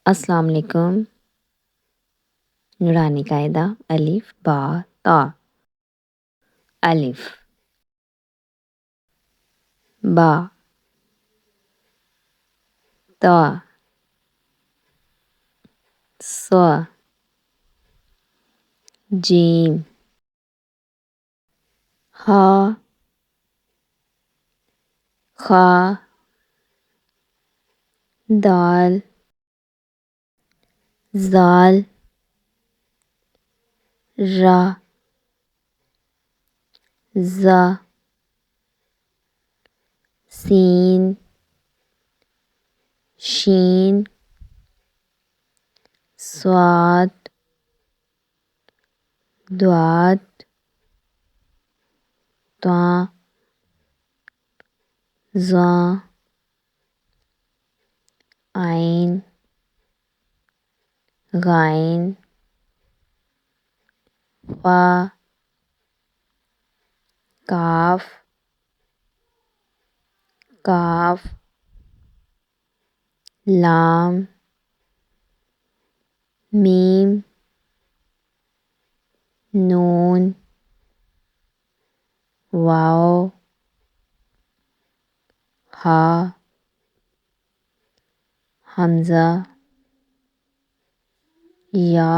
अस्सलाम वालेकुम। नूरानी कायदा अलिफ बा ता। अलिफ बा ता सा जीम हा खा दाल ज़ाल रा ज़ा सीन शीन स्वाद द्वाद त्वा ज़ा आइन गाइन फ़ा काफ काफ लाम मीम नून वाव हा हमज़ा या